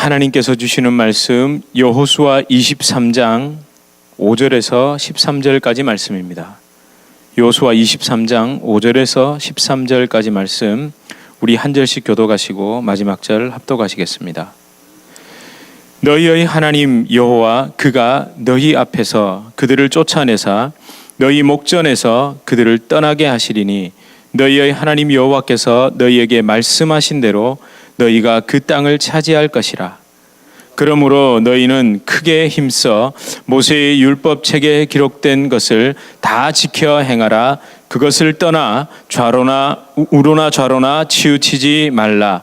하나님께서 주시는 말씀 여호수아 23장 5절에서 13절까지 말씀입니다. 여호수아 23장 5절에서 13절까지 말씀 우리 한 절씩 교독하시고 마지막 절 합독하시겠습니다. 너희의 하나님 여호와 그가 너희 앞에서 그들을 쫓아내사 너희 목전에서 그들을 떠나게 하시리니 너희의 하나님 여호와께서 너희에게 말씀하신 대로 너희가 그 땅을 차지할 것이라. 그러므로 너희는 크게 힘써 모세의 율법책에 기록된 것을 다 지켜 행하라. 그것을 떠나 우로나 좌로나 치우치지 말라.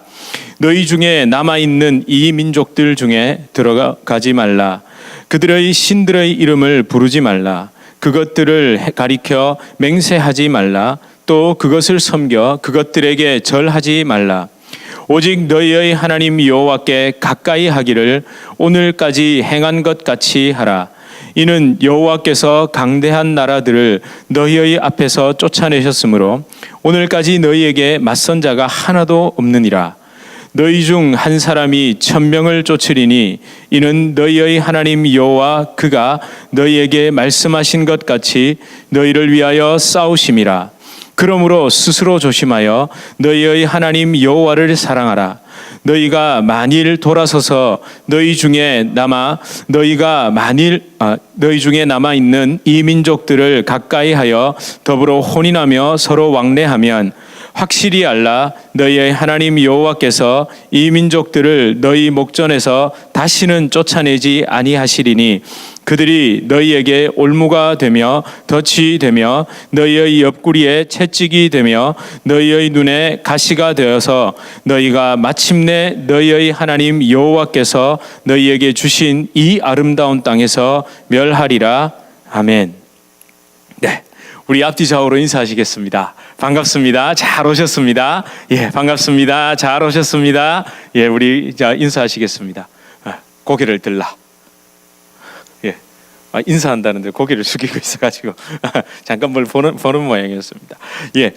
너희 중에 남아있는 이 민족들 중에 들어가지 말라. 그들의 신들의 이름을 부르지 말라. 그것들을 가리켜 맹세하지 말라. 또 그것을 섬겨 그것들에게 절하지 말라. 오직 너희의 하나님 여호와께 가까이 하기를 오늘까지 행한 것 같이 하라. 이는 여호와께서 강대한 나라들을 너희의 앞에서 쫓아내셨으므로 오늘까지 너희에게 맞선 자가 하나도 없느니라. 너희 중 한 사람이 1000명을 쫓으리니 이는 너희의 하나님 여호와 그가 너희에게 말씀하신 것 같이 너희를 위하여 싸우심이라. 그러므로 스스로 조심하여 너희의 하나님 여호와를 사랑하라. 너희가 만일 돌아서서 너희 중에 남아 있는 이 민족들을 가까이 하여 더불어 혼인하며 서로 왕래하면 확실히 알라. 너희의 하나님 여호와께서 이 민족들을 너희 목전에서 다시는 쫓아내지 아니하시리니 그들이 너희에게 올무가 되며 덫이 되며 너희의 옆구리에 채찍이 되며 너희의 눈에 가시가 되어서 너희가 마침내 너희의 하나님 여호와께서 너희에게 주신 이 아름다운 땅에서 멸하리라. 아멘. 네, 우리 앞뒤 좌우로 인사하시겠습니다. 반갑습니다. 잘 오셨습니다. 예, 반갑습니다. 잘 오셨습니다. 예, 우리 인사하시겠습니다. 고개를 들라. 예, 인사한다는데 고개를 숙이고 있어가지고 잠깐 뭘 보는 모양이었습니다. 예,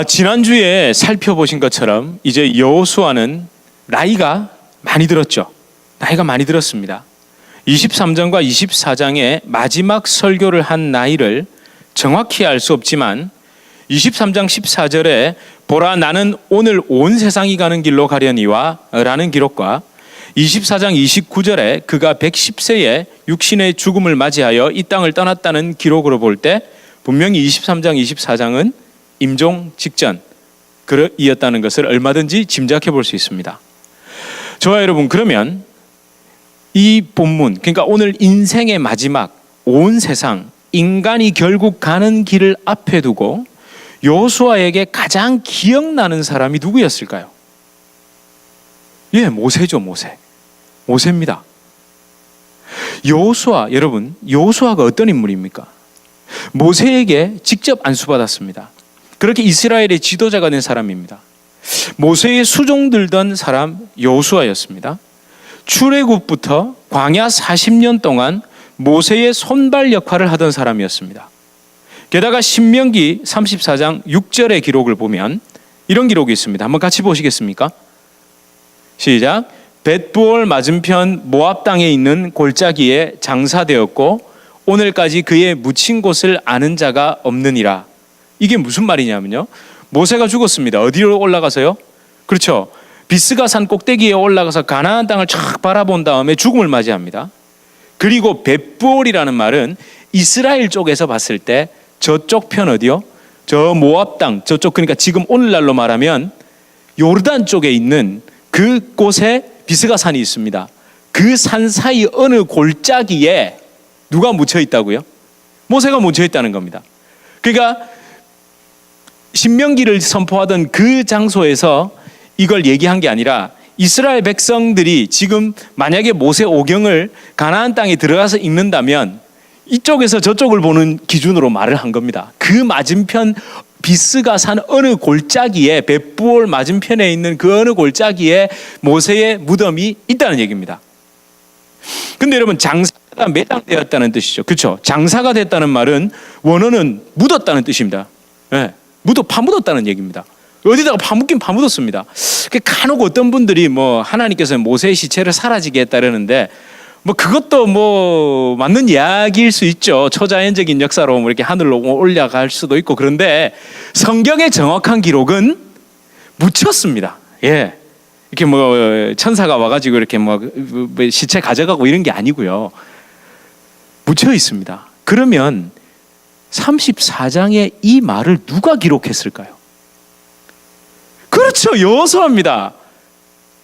지난주에 살펴보신 것처럼 이제 여호수아는 나이가 많이 들었죠. 나이가 많이 들었습니다. 23장과 24장의 마지막 설교를 한 나이를 정확히 알 수 없지만 23장 14절에 보라 나는 오늘 온 세상이 가는 길로 가려니와 라는 기록과 24장 29절에 그가 110세에 육신의 죽음을 맞이하여 이 땅을 떠났다는 기록으로 볼 때 분명히 23장 24장은 임종 직전 이었다는 것을 얼마든지 짐작해 볼 수 있습니다. 저와 여러분, 그러면 이 본문, 그러니까 오늘 인생의 마지막 온 세상 인간이 결국 가는 길을 앞에 두고 여호수아에게 가장 기억나는 사람이 누구였을까요? 예, 모세죠. 모세입니다. 여호수아, 여러분, 여호수아가 어떤 인물입니까? 모세에게 직접 안수받았습니다. 그렇게 이스라엘의 지도자가 된 사람입니다. 모세의 수종 들던 사람 여호수아였습니다. 출애굽부터 광야 40년 동안 모세의 손발 역할을 하던 사람이었습니다. 게다가 신명기 34장 6절의 기록을 보면 이런 기록이 있습니다. 한번 같이 보시겠습니까? 시작. 벳부올 맞은편 모압 땅에 있는 골짜기에 장사되었고 오늘까지 그의 묻힌 곳을 아는 자가 없느니라. 이게 무슨 말이냐면요, 모세가 죽었습니다. 어디로 올라가서요? 그렇죠, 비스가 산 꼭대기에 올라가서 가나안 땅을 쫙 바라본 다음에 죽음을 맞이합니다. 그리고 벳부올이라는 말은 이스라엘 쪽에서 봤을 때 저쪽 편 어디요? 저 모압 땅 저쪽, 그러니까 지금 오늘날로 말하면 요르단 쪽에 있는 그곳에 비스가 산이 있습니다. 그 산 사이 어느 골짜기에 누가 묻혀 있다고요? 모세가 묻혀 있다는 겁니다. 그러니까 신명기를 선포하던 그 장소에서 이걸 얘기한 게 아니라 이스라엘 백성들이 지금 만약에 모세 오경을 가나안 땅에 들어가서 읽는다면 이쪽에서 저쪽을 보는 기준으로 말을 한 겁니다. 그 맞은편 비스가 산 어느 골짜기에, 벳부올 맞은편에 있는 그 어느 골짜기에 모세의 무덤이 있다는 얘기입니다. 근데 여러분, 장사가 매장되었다는 뜻이죠. 그렇죠? 장사가 됐다는 말은 원어는 묻었다는 뜻입니다. 네, 파묻었다는 얘기입니다. 어디다가 파묻긴 파묻었습니다. 간혹 어떤 분들이 뭐 하나님께서 모세의 시체를 사라지게 했다라는데 뭐 그것도 뭐 맞는 이야기일 수 있죠. 초자연적인 역사로 뭐 이렇게 하늘로 올라갈 수도 있고. 그런데 성경의 정확한 기록은 묻혔습니다. 예. 이렇게 뭐 천사가 와가지고 이렇게 뭐 시체 가져가고 이런 게 아니고요. 묻혀 있습니다. 그러면 34장의 이 말을 누가 기록했을까요? 그렇죠. 여호수아입니다.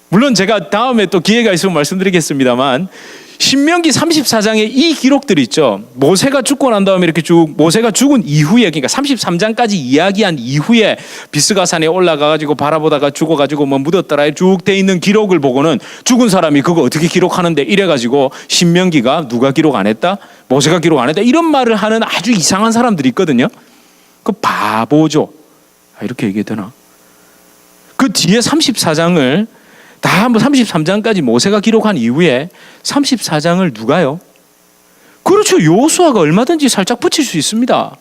물론 제가 다음에 또 기회가 있으면 말씀드리겠습니다만 신명기 34장에 이 기록들이 있죠. 모세가 죽고 난 다음에 이렇게 모세가 죽은 이후에, 그러니까 33장까지 이야기한 이후에 비스가산에 올라가가지고 바라보다가 죽어가지고 뭐 묻었더라 쭉 돼 있는 기록을 보고는 죽은 사람이 그거 어떻게 기록하는데 이래가지고 신명기가 누가 기록 안 했다? 모세가 기록 안 했다? 이런 말을 하는 아주 이상한 사람들이 있거든요. 그 바보죠. 이렇게 얘기해도 되나? 그 뒤에 34장을 다 한번 33장까지 모세가 기록한 이후에 34장을 누가요? 그렇죠. 여호수아가 얼마든지 살짝 붙일 수 있습니다.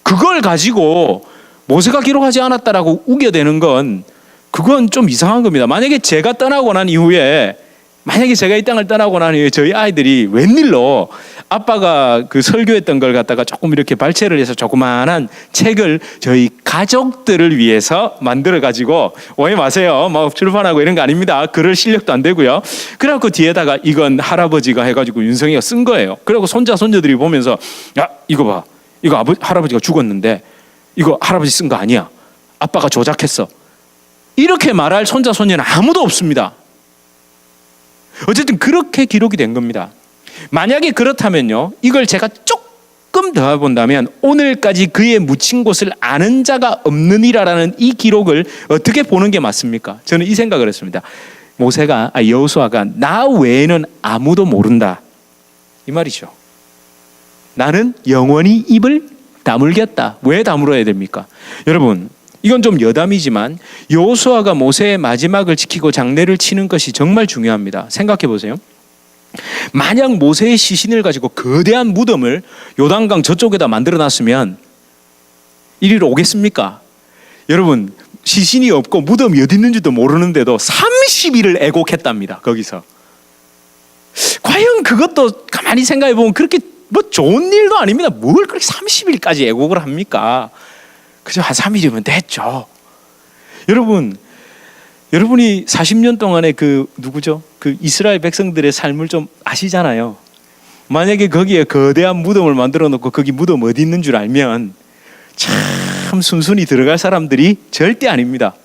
그걸 가지고 모세가 기록하지 않았다라고 우겨대는 건 그건 좀 이상한 겁니다. 만약에 제가 떠나고 난 이후에 만약에 제가 이 땅을 떠나고 난 이후에 저희 아이들이 웬일로 아빠가 그 설교했던 걸 갖다가 조금 이렇게 발췌를 해서 조그마한 책을 저희 가족들을 위해서 만들어가지고 오해 마세요. 막 출판하고 이런 거 아닙니다. 그럴 실력도 안 되고요. 그래갖고 뒤에다가 이건 할아버지가 해가지고 윤성이가 쓴 거예요. 그리고 손자, 손녀들이 보면서 야, 이거 봐. 이거 할아버지가 죽었는데 이거 할아버지 쓴 거 아니야. 아빠가 조작했어. 이렇게 말할 손자, 손녀는 아무도 없습니다. 어쨌든 그렇게 기록이 된 겁니다. 만약에 그렇다면요, 이걸 제가 조금 더 본다면 오늘까지 그의 묻힌 곳을 아는 자가 없느니라라는 이 기록을 어떻게 보는 게 맞습니까? 저는 이 생각을 했습니다. 여호수아가 나 외에는 아무도 모른다 이 말이죠. 나는 영원히 입을 다물겠다. 왜 다물어야 됩니까? 여러분, 이건 좀 여담이지만 여호수아가 모세의 마지막을 지키고 장례를 치는 것이 정말 중요합니다. 생각해 보세요. 만약 모세의 시신을 가지고 거대한 무덤을 요단강 저쪽에다 만들어 놨으면 이리로 오겠습니까? 여러분, 시신이 없고 무덤이 어디 있는지도 모르는데도 30일을 애곡했답니다. 거기서. 과연 그것도 가만히 생각해 보면 그렇게 뭐 좋은 일도 아닙니다. 뭘 그렇게 30일까지 애곡을 합니까? 그저 한 3일이면 됐죠. 여러분이 40년 동안의 그 이스라엘 백성들의 삶을 좀 아시잖아요. 만약에 거기에 거대한 무덤을 만들어 놓고 거기 무덤 어디 있는 줄 알면 참 순순히 들어갈 사람들이 절대 아닙니다.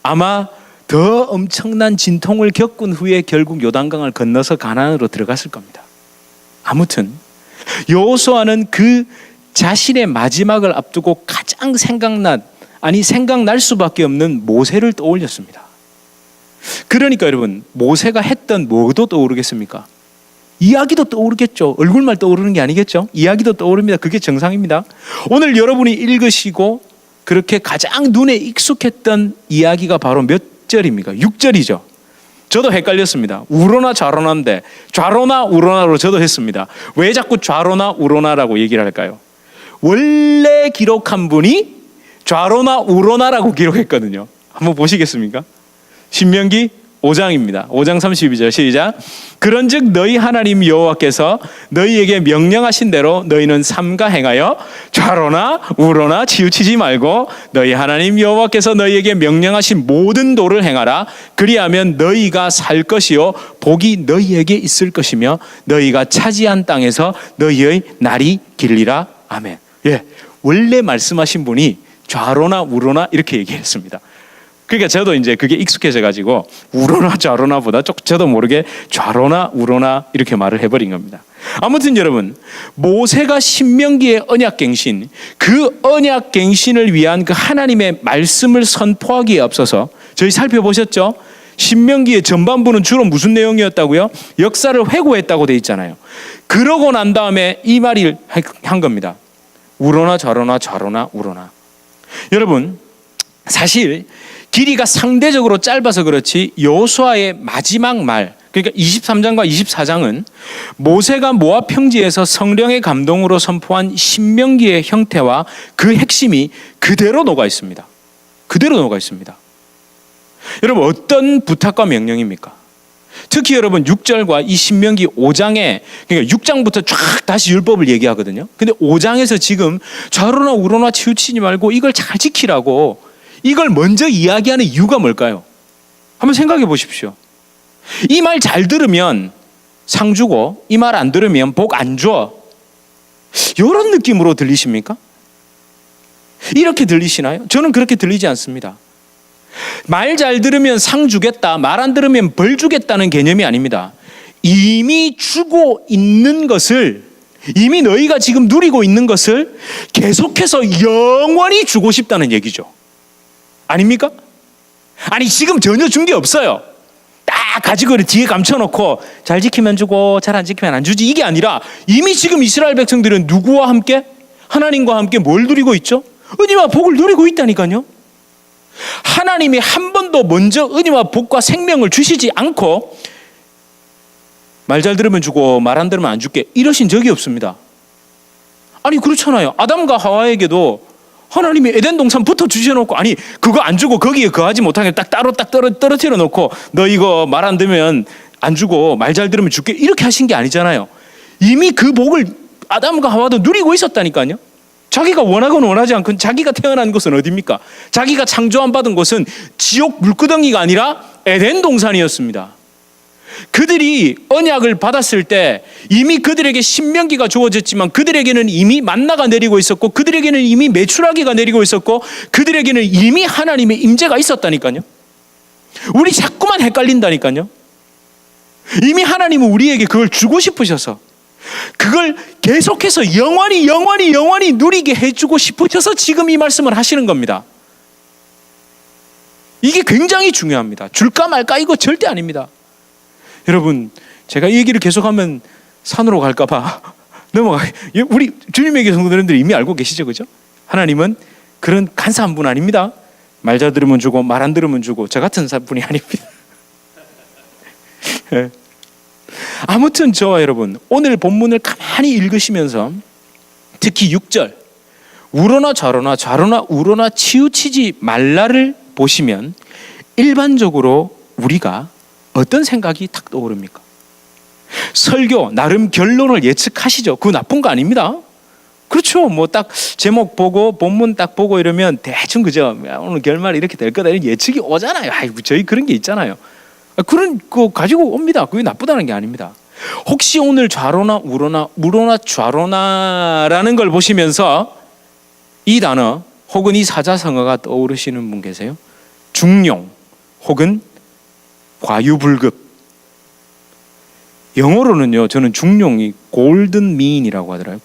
아마 더 엄청난 진통을 겪은 후에 결국 요단강을 건너서 가나안으로 들어갔을 겁니다. 아무튼 여호수아는 그 자신의 마지막을 앞두고 가장 생각날 수밖에 없는 모세를 떠올렸습니다. 그러니까 여러분, 모세가 했던 뭐도 떠오르겠습니까? 이야기도 떠오르겠죠. 얼굴만 떠오르는 게 아니겠죠. 이야기도 떠오릅니다. 그게 정상입니다. 오늘 여러분이 읽으시고 그렇게 가장 눈에 익숙했던 이야기가 바로 몇 절입니까? 6절이죠. 저도 헷갈렸습니다. 우로나 좌로나인데 좌로나 우로나로 저도 했습니다. 왜 자꾸 좌로나 우로나라고 얘기를 할까요? 원래 기록한 분이 좌로나 우로나라고 기록했거든요. 한번 보시겠습니까? 신명기 5장입니다. 5장 32절 시작. 그런즉 너희 하나님 여호와께서 너희에게 명령하신 대로 너희는 삼가 행하여 좌로나 우로나 치우치지 말고 너희 하나님 여호와께서 너희에게 명령하신 모든 도를 행하라. 그리하면 너희가 살 것이요 복이 너희에게 있을 것이며 너희가 차지한 땅에서 너희의 날이 길리라. 아멘. 예, 원래 말씀하신 분이 좌로나 우로나 이렇게 얘기했습니다. 그러니까 저도 이제 그게 익숙해져 가지고 우로나 좌로나보다 저도 모르게 좌로나 우로나 이렇게 말을 해버린 겁니다. 아무튼 여러분, 모세가 신명기의 언약갱신, 그 언약갱신을 위한 그 하나님의 말씀을 선포하기에 앞서서 저희 살펴보셨죠? 신명기의 전반부는 주로 무슨 내용이었다고요? 역사를 회고했다고 돼 있잖아요. 그러고 난 다음에 이 말을 한 겁니다. 우로나 좌로나 좌로나 우로나. 여러분, 사실 길이가 상대적으로 짧아서 그렇지 여호수아의 마지막 말, 그러니까 23장과 24장은 모세가 모압 평지에서 성령의 감동으로 선포한 신명기의 형태와 그 핵심이 그대로 녹아 있습니다. 그대로 녹아 있습니다. 여러분, 어떤 부탁과 명령입니까? 특히 여러분 6절과 이 신명기 5장에, 그러니까 6장부터 쫙 다시 율법을 얘기하거든요. 근데 5장에서 지금 좌로나 우로나 치우치지 말고 이걸 잘 지키라고 이걸 먼저 이야기하는 이유가 뭘까요? 한번 생각해 보십시오. 이 말 잘 들으면 상 주고 이 말 안 들으면 복 안 줘. 이런 느낌으로 들리십니까? 이렇게 들리시나요? 저는 그렇게 들리지 않습니다. 말 잘 들으면 상 주겠다, 말 안 들으면 벌 주겠다는 개념이 아닙니다. 이미 주고 있는 것을, 이미 너희가 지금 누리고 있는 것을 계속해서 영원히 주고 싶다는 얘기죠. 아닙니까? 아니, 지금 전혀 준 게 없어요. 딱 가지고 뒤에 감춰놓고 잘 지키면 주고 잘 안 지키면 안 주지, 이게 아니라 이미 지금 이스라엘 백성들은 누구와 함께? 하나님과 함께 뭘 누리고 있죠? 은혜와 복을 누리고 있다니까요. 하나님이 한 번도 먼저 은혜와 복과 생명을 주시지 않고 말 잘 들으면 주고 말 안 들으면 안 줄게 이러신 적이 없습니다. 아니, 그렇잖아요. 아담과 하와에게도 하나님이 에덴 동산부터 주셔놓고, 아니 그거 안 주고 거기에 거하지 못하게 딱 따로 딱 떨어뜨려 놓고 너 이거 말 안 들으면 안 주고 말 잘 들으면 줄게 이렇게 하신 게 아니잖아요. 이미 그 복을 아담과 하와도 누리고 있었다니까요. 자기가 원하건 원하지 않건 자기가 태어난 곳은 어디입니까? 자기가 창조함 받은 곳은 지옥 물구덩이가 아니라 에덴 동산이었습니다. 그들이 언약을 받았을 때 이미 그들에게 신명기가 주어졌지만 그들에게는 이미 만나가 내리고 있었고 그들에게는 이미 메추라기가 내리고 있었고 그들에게는 이미 하나님의 임재가 있었다니까요. 우리 자꾸만 헷갈린다니까요. 이미 하나님은 우리에게 그걸 주고 싶으셔서 그걸 계속해서 영원히 누리게 해주고 싶으셔서 지금 이 말씀을 하시는 겁니다. 이게 굉장히 중요합니다. 줄까 말까 이거 절대 아닙니다. 여러분, 제가 이 얘기를 계속하면 산으로 갈까 봐 우리 주님에게 성도님들이 이미 알고 계시죠, 그죠? 하나님은 그런 간사한 분 아닙니다. 말 잘 들으면 주고 말 안 들으면 주고 저 같은 분이 아닙니다. 네. 아무튼 저와 여러분, 오늘 본문을 가만히 읽으시면서 특히 6절 우로나 좌로나 우로나 치우치지 말라를 보시면 일반적으로 우리가 어떤 생각이 탁 떠오릅니까? 설교 나름 결론을 예측하시죠. 그거 나쁜 거 아닙니다. 그렇죠. 뭐 딱 제목 보고 본문 딱 보고 이러면 대충 그죠. 오늘 결말 이렇게 될 거다 이런 예측이 오잖아요. 아이고, 저희 그런 게 있잖아요. 그런 거 가지고 옵니다. 그게 나쁘다는 게 아닙니다. 혹시 오늘 좌로나 우로나 좌로나라는 걸 보시면서 이 단어 혹은 이 사자성어가 떠오르시는 분 계세요? 중용 혹은 과유불급. 영어로는요, 저는 중용이 golden mean이라고 하더라고요.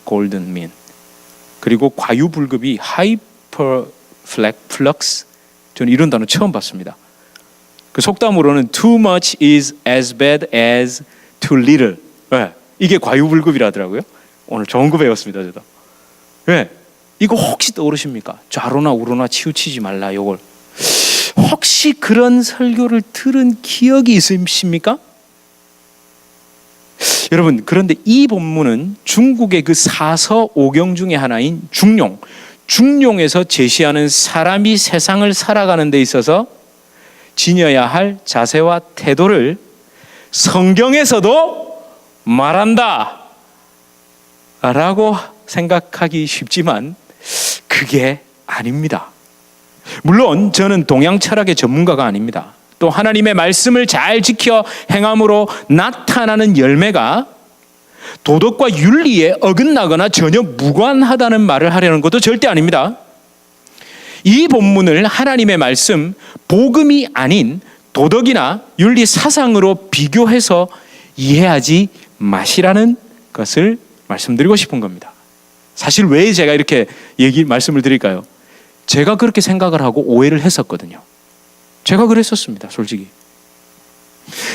golden mean. 그리고 과유불급이 hyperflux. 저는 이런 단어 처음 봤습니다. 그 속담으로는 too much is as bad as too little. 네, 이게 과유불급이라더라고요. 오늘 좋은 거 배웠습니다, 저도. 네, 이거 혹시 떠오르십니까? 좌로나 우로나 치우치지 말라. 요걸 혹시 그런 설교를 들은 기억이 있으십니까? 여러분, 그런데 이 본문은 중국의 그 사서 오경 중에 하나인 중용에서 제시하는 사람이 세상을 살아가는 데 있어서 지녀야 할 자세와 태도를 성경에서도 말한다 라고 생각하기 쉽지만 그게 아닙니다. 물론 저는 동양 철학의 전문가가 아닙니다. 또 하나님의 말씀을 잘 지켜 행함으로 나타나는 열매가 도덕과 윤리에 어긋나거나 전혀 무관하다는 말을 하려는 것도 절대 아닙니다. 이 본문을 하나님의 말씀, 복음이 아닌 도덕이나 윤리 사상으로 비교해서 이해하지 마시라는 것을 말씀드리고 싶은 겁니다. 사실 왜 제가 이렇게 말씀을 드릴까요? 제가 그렇게 생각을 하고 오해를 했었거든요. 제가 그랬었습니다, 솔직히.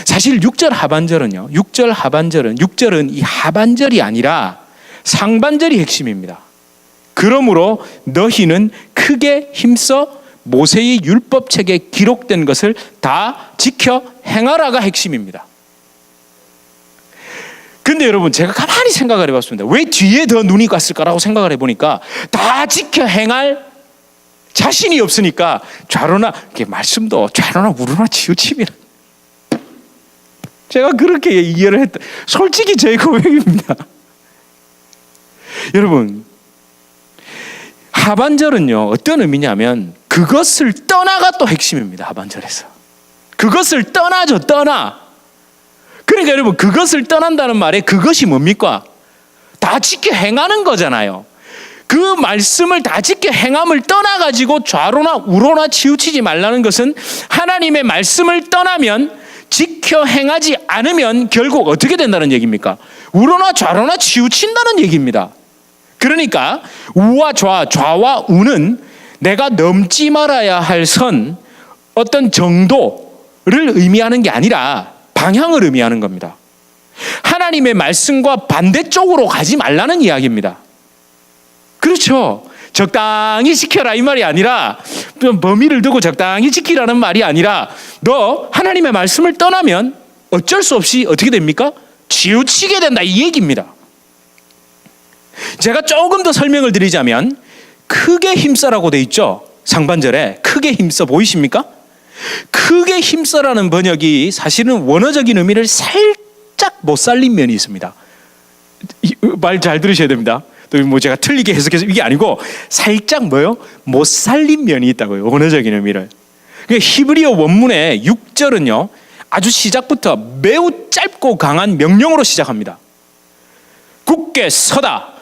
사실 6절 하반절은요, 6절은 이 하반절이 아니라 상반절이 핵심입니다. 그러므로 너희는 크게 힘써 모세의 율법책에 기록된 것을 다 지켜 행하라가 핵심입니다. 근데 여러분, 제가 가만히 생각을 해봤습니다. 왜 뒤에 더 눈이 갔을까라고 생각을 해보니까 다 지켜 행할 자신이 없으니까 좌로나 이렇게 말씀도 좌로나 우로나 치우침이라. 제가 그렇게 이해를 했다. 솔직히 제 고백입니다. 여러분, 하반절은요 어떤 의미냐면 그것을 떠나가 또 핵심입니다. 하반절에서 그것을 떠나죠. 떠나. 그러니까 여러분, 그것을 떠난다는 말에 그것이 뭡니까? 다 지켜 행하는 거잖아요. 그 말씀을 다 지켜 행함을 떠나가지고 좌로나 우로나 치우치지 말라는 것은 하나님의 말씀을 떠나면, 지켜 행하지 않으면 결국 어떻게 된다는 얘기입니까? 우로나 좌로나 치우친다는 얘기입니다. 그러니까 우와 좌, 좌와 우는 내가 넘지 말아야 할 선, 어떤 정도를 의미하는 게 아니라 방향을 의미하는 겁니다. 하나님의 말씀과 반대쪽으로 가지 말라는 이야기입니다. 그렇죠. 적당히 지켜라 이 말이 아니라, 범위를 두고 적당히 지키라는 말이 아니라, 너 하나님의 말씀을 떠나면 어쩔 수 없이 어떻게 됩니까? 치우치게 된다 이 얘기입니다. 제가 조금 더 설명을 드리자면, 크게 힘써라고 돼 있죠. 상반절에 크게 힘써 보이십니까? 크게 힘써라는 번역이 사실은 원어적인 의미를 살짝 못 살린 면이 있습니다. 말 잘 들으셔야 됩니다. 또 뭐 제가 틀리게 해석해서 이게 아니고 살짝 뭐요? 못 살린 면이 있다고요. 원어적인 의미를. 그러니까 히브리어 원문의 6절은요 아주 시작부터 매우 짧고 강한 명령으로 시작합니다. 굳게 서다,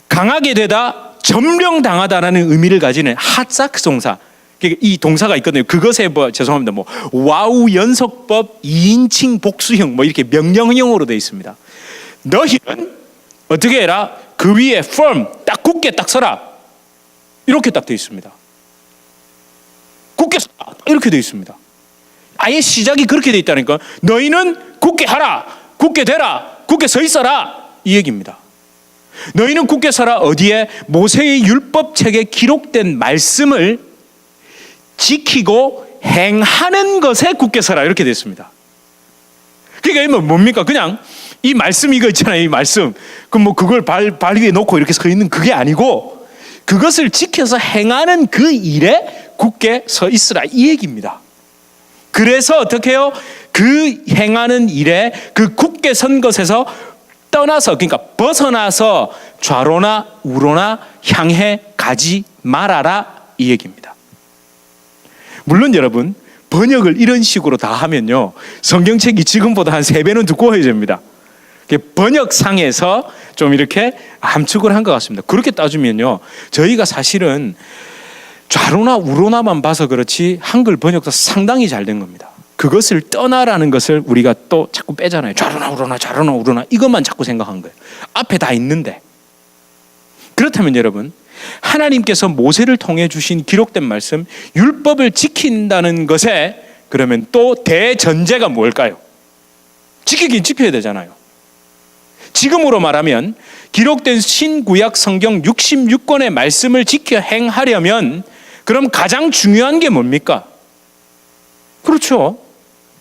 강하게 되다, 점령당하다라는 의미를 가지는 하삭 동사, 이 동사가 있거든요. 그것에 죄송합니다. 와우 연속법 2인칭 복수형 이렇게 명령형으로 되어 있습니다. 너희는 어떻게 해라? 그 위에 firm, 딱 굳게 딱 서라. 이렇게 딱 되어 있습니다. 굳게 서라. 이렇게 되어 있습니다. 아예 시작이 그렇게 되어 있다니까. 너희는 굳게 하라. 굳게 되라. 굳게 서 있어라. 이 얘기입니다. 너희는 굳게 서라. 어디에? 모세의 율법책에 기록된 말씀을 지키고 행하는 것에 굳게 서라. 이렇게 됐습니다. 그러니까 뭡니까? 그냥 이 말씀 이거 있잖아요. 이 말씀. 그럼 그걸 발 위에 놓고 이렇게 서 있는 그게 아니고, 그것을 지켜서 행하는 그 일에 굳게 서 있으라 이 얘기입니다. 그래서 어떻게 해요? 그 행하는 일에 그 굳게 선 것에서 떠나서, 그러니까 벗어나서 좌로나 우로나 향해 가지 말아라 이 얘기입니다. 물론 여러분, 번역을 이런 식으로 다 하면요 성경책이 지금보다 한 3배는 두꺼워집니다. 번역상에서 좀 이렇게 함축을 한 것 같습니다. 그렇게 따지면요 저희가 사실은 좌로나 우로나만 봐서 그렇지 한글 번역도 상당히 잘 된 겁니다. 그것을 떠나라는 것을 우리가 또 자꾸 빼잖아요. 좌로나 우로나 좌로나 우로나 이것만 자꾸 생각한 거예요. 앞에 다 있는데. 그렇다면 여러분, 하나님께서 모세를 통해 주신 기록된 말씀, 율법을 지킨다는 것에 그러면 또 대전제가 뭘까요? 지키긴 지켜야 되잖아요. 지금으로 말하면 기록된 신구약 성경 66권의 말씀을 지켜 행하려면 그럼 가장 중요한 게 뭡니까? 그렇죠.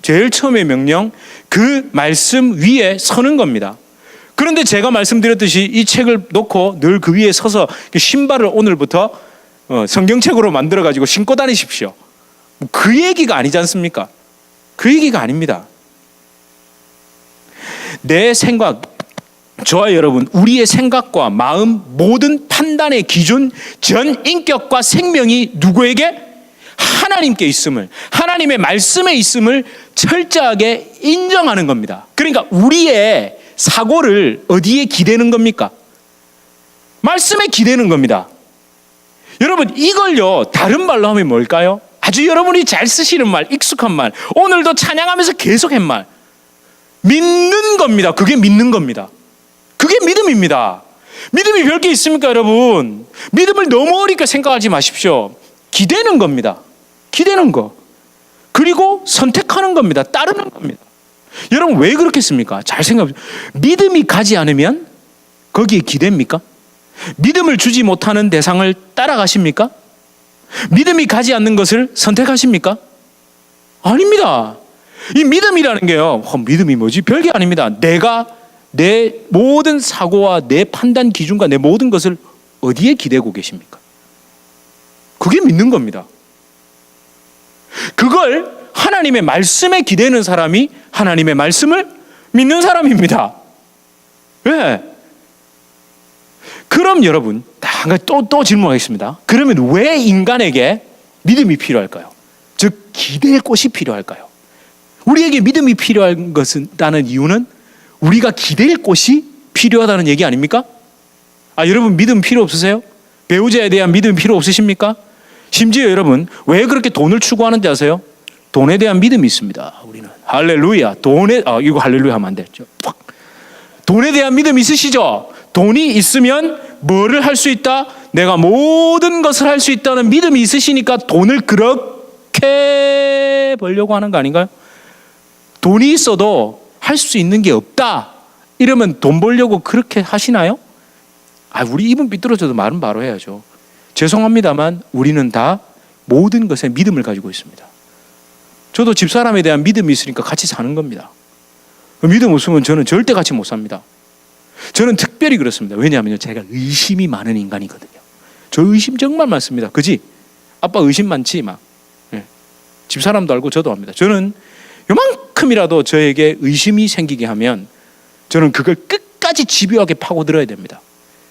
제일 처음의 명령, 그 말씀 위에 서는 겁니다. 그런데 제가 말씀드렸듯이 이 책을 놓고 늘 그 위에 서서 신발을 오늘부터 성경책으로 만들어가지고 신고 다니십시오. 그 얘기가 아니지 않습니까? 그 얘기가 아닙니다. 내 생각, 저와 여러분, 우리의 생각과 마음, 모든 판단의 기준, 전 인격과 생명이 누구에게? 하나님께 있음을, 하나님의 말씀에 있음을 철저하게 인정하는 겁니다. 그러니까 우리의 사고를 어디에 기대는 겁니까? 말씀에 기대는 겁니다. 여러분, 이걸요 다른 말로 하면 뭘까요? 아주 여러분이 잘 쓰시는 말, 익숙한 말, 오늘도 찬양하면서 계속 한 말, 믿는 겁니다. 그게 믿는 겁니다. 그게 믿음입니다. 믿음이 별게 있습니까 여러분? 믿음을 너무 어렵게 생각하지 마십시오. 기대는 겁니다. 기대는 거. 그리고 선택하는 겁니다. 따르는 겁니다. 여러분 왜 그렇겠습니까? 잘 생각해보세요. 믿음이 가지 않으면 거기에 기대입니까? 믿음을 주지 못하는 대상을 따라가십니까? 믿음이 가지 않는 것을 선택하십니까? 아닙니다. 이 믿음이라는 게요, 믿음이 뭐지? 별게 아닙니다. 내가 내 모든 사고와 내 판단 기준과 내 모든 것을 어디에 기대고 계십니까? 그게 믿는 겁니다. 그걸 하나님의 말씀에 기대는 사람이 하나님의 말씀을 믿는 사람입니다. 왜? 그럼 여러분 또 질문하겠습니다. 그러면 왜 인간에게 믿음이 필요할까요? 즉 기댈 곳이 필요할까요? 우리에게 믿음이 필요한 것은 이유는 우리가 기댈 곳이 필요하다는 얘기 아닙니까? 여러분 믿음 필요 없으세요? 배우자에 대한 믿음 필요 없으십니까? 심지어 여러분 왜 그렇게 돈을 추구하는지 아세요? 돈에 대한 믿음이 있습니다. 우리는 할렐루야. 이거 할렐루야 하면 안 되죠. 돈에 대한 믿음 있으시죠? 돈이 있으면 뭐를 할 수 있다? 내가 모든 것을 할 수 있다는 믿음이 있으시니까 돈을 그렇게 벌려고 하는 거 아닌가요? 돈이 있어도 할 수 있는 게 없다 이러면 돈 벌려고 그렇게 하시나요? 우리 입은 삐뚤어져도 말은 바로 해야죠. 죄송합니다만 우리는 다 모든 것에 믿음을 가지고 있습니다. 저도 집사람에 대한 믿음이 있으니까 같이 사는 겁니다. 믿음 없으면 저는 절대 같이 못 삽니다. 저는 특별히 그렇습니다. 왜냐하면 제가 의심이 많은 인간이거든요. 저 의심 정말 많습니다. 그지? 아빠 의심 많지? 집사람도 알고 저도 압니다. 저는 요만큼이라도 저에게 의심이 생기게 하면 저는 그걸 끝까지 집요하게 파고들어야 됩니다.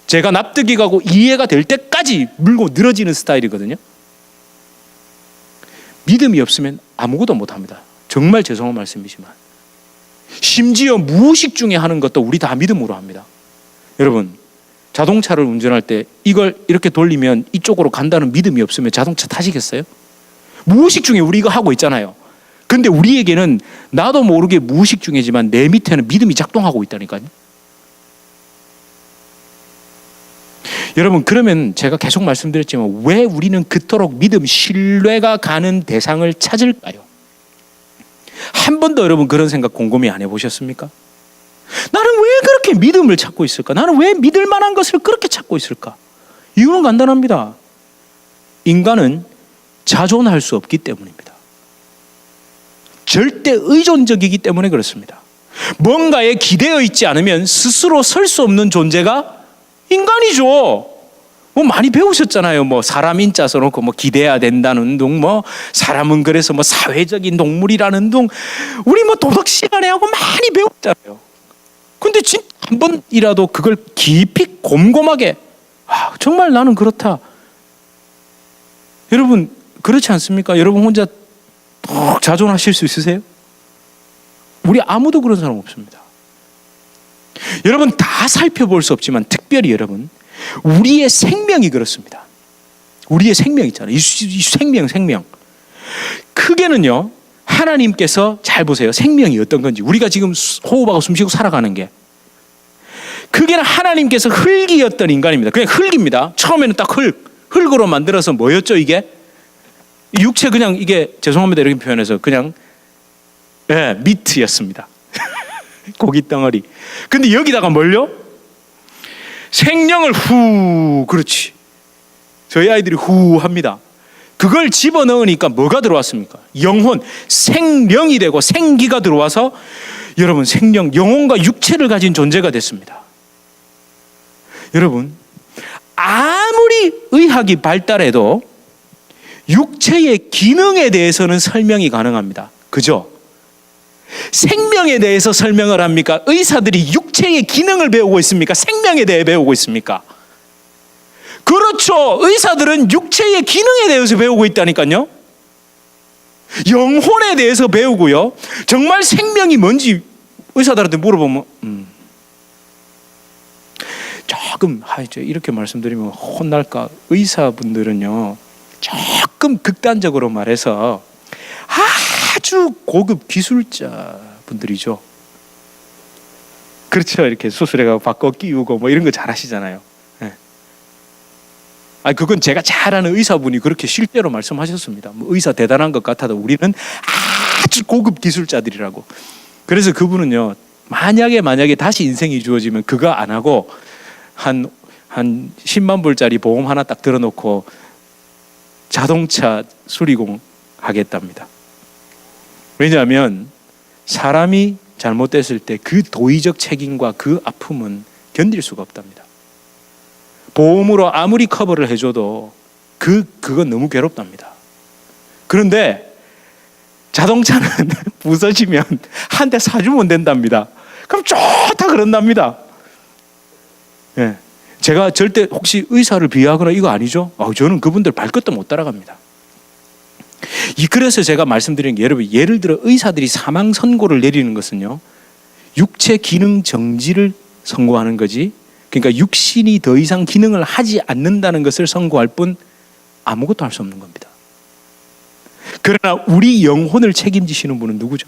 제가 납득이 가고 이해가 될 때까지 물고 늘어지는 스타일이거든요. 믿음이 없으면 아무것도 못합니다. 정말 죄송한 말씀이지만 심지어 무의식 중에 하는 것도 우리 다 믿음으로 합니다. 여러분 자동차를 운전할 때 이걸 이렇게 돌리면 이쪽으로 간다는 믿음이 없으면 자동차 타시겠어요? 무의식 중에 우리 이거 하고 있잖아요. 근데 우리에게는 나도 모르게 무의식 중이지만 내 밑에는 믿음이 작동하고 있다니까요. 여러분 그러면 제가 계속 말씀드렸지만 왜 우리는 그토록 믿음, 신뢰가 가는 대상을 찾을까요? 한 번도 여러분 그런 생각 곰곰이 안 해보셨습니까? 나는 왜 그렇게 믿음을 찾고 있을까? 나는 왜 믿을 만한 것을 그렇게 찾고 있을까? 이유는 간단합니다. 인간은 자존할 수 없기 때문입니다. 절대 의존적이기 때문에 그렇습니다. 뭔가에 기대어 있지 않으면 스스로 설 수 없는 존재가 인간이죠. 많이 배우셨잖아요. 사람 인자 써놓고 기대야 된다는 둥, 사람은 그래서 사회적인 동물이라는 둥, 우리 도덕 시간에 하고 많이 배웠잖아요. 근데 진짜 한 번이라도 그걸 깊이 곰곰하게 정말 나는 그렇다. 여러분 그렇지 않습니까? 여러분 혼자 푹 자존하실 수 있으세요? 우리 아무도 그런 사람 없습니다. 여러분 다 살펴볼 수 없지만 특별히 여러분 우리의 생명이 그렇습니다. 우리의 생명 있잖아요. 이 생명. 크게는요 하나님께서 잘 보세요. 생명이 어떤 건지 우리가 지금 호흡하고 숨쉬고 살아가는 게 크게는 하나님께서 흙이었던 인간입니다. 그냥 흙입니다. 처음에는 딱 흙으로 만들어서 뭐였죠 이게? 육체 그냥 이게 죄송합니다 이렇게 표현해서 그냥 미트였습니다. 고기 덩어리. 근데 여기다가 뭘요? 생명을 그렇지. 저희 아이들이 합니다. 그걸 집어넣으니까 뭐가 들어왔습니까? 영혼, 생명이 되고 생기가 들어와서 여러분 영혼과 육체를 가진 존재가 됐습니다. 여러분 아무리 의학이 발달해도 육체의 기능에 대해서는 설명이 가능합니다. 그죠? 생명에 대해서 설명을 합니까? 의사들이 육체의 기능을 배우고 있습니까? 생명에 대해 배우고 있습니까? 그렇죠. 의사들은 육체의 기능에 대해서 배우고 있다니까요. 영혼에 대해서 배우고요. 정말 생명이 뭔지 의사들한테 물어보면 조금 이렇게 말씀드리면 혼날까? 의사분들은요 조금 극단적으로 말해서 아주 고급 기술자 분들이죠. 그렇죠. 이렇게 수술해가지고 바꿔 끼우고 이런 거 잘하시잖아요. 그건 제가 잘 아는 의사분이 그렇게 실제로 말씀하셨습니다. 의사 대단한 것 같아도 우리는 아주 고급 기술자들이라고. 그래서 그분은요 만약에 다시 인생이 주어지면 그거 안 하고 한 10만 불짜리 보험 하나 딱 들어놓고 자동차 수리공 하겠답니다. 왜냐하면 사람이 잘못됐을 때 그 도의적 책임과 그 아픔은 견딜 수가 없답니다. 보험으로 아무리 커버를 해줘도 그건 너무 괴롭답니다. 그런데 자동차는 부서지면 한 대 사주면 된답니다. 그럼 좋다 그런답니다. 예. 제가 절대 혹시 의사를 비하하거나 이거 아니죠? 저는 그분들 발끝도 못 따라갑니다. 그래서 제가 말씀드리는 게, 여러분, 예를 들어 의사들이 사망 선고를 내리는 것은요, 육체 기능 정지를 선고하는 거지, 그러니까 육신이 더 이상 기능을 하지 않는다는 것을 선고할 뿐 아무것도 할 수 없는 겁니다. 그러나 우리 영혼을 책임지시는 분은 누구죠?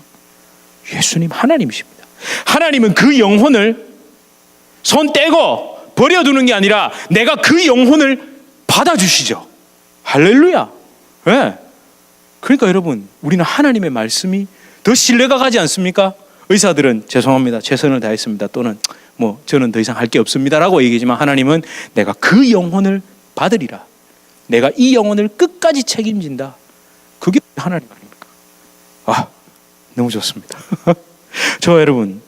예수님, 하나님이십니다. 하나님은 그 영혼을 손 떼고 버려두는 게 아니라 내가 그 영혼을 받아주시죠. 할렐루야. 네. 그러니까 여러분, 우리는 하나님의 말씀이 더 신뢰가 가지 않습니까? 의사들은 죄송합니다, 최선을 다했습니다, 또는 저는 더 이상 할 게 없습니다라고 얘기하지만, 하나님은 내가 그 영혼을 받으리라, 내가 이 영혼을 끝까지 책임진다. 그게 하나님 아닙니까? 너무 좋습니다. 저 여러분,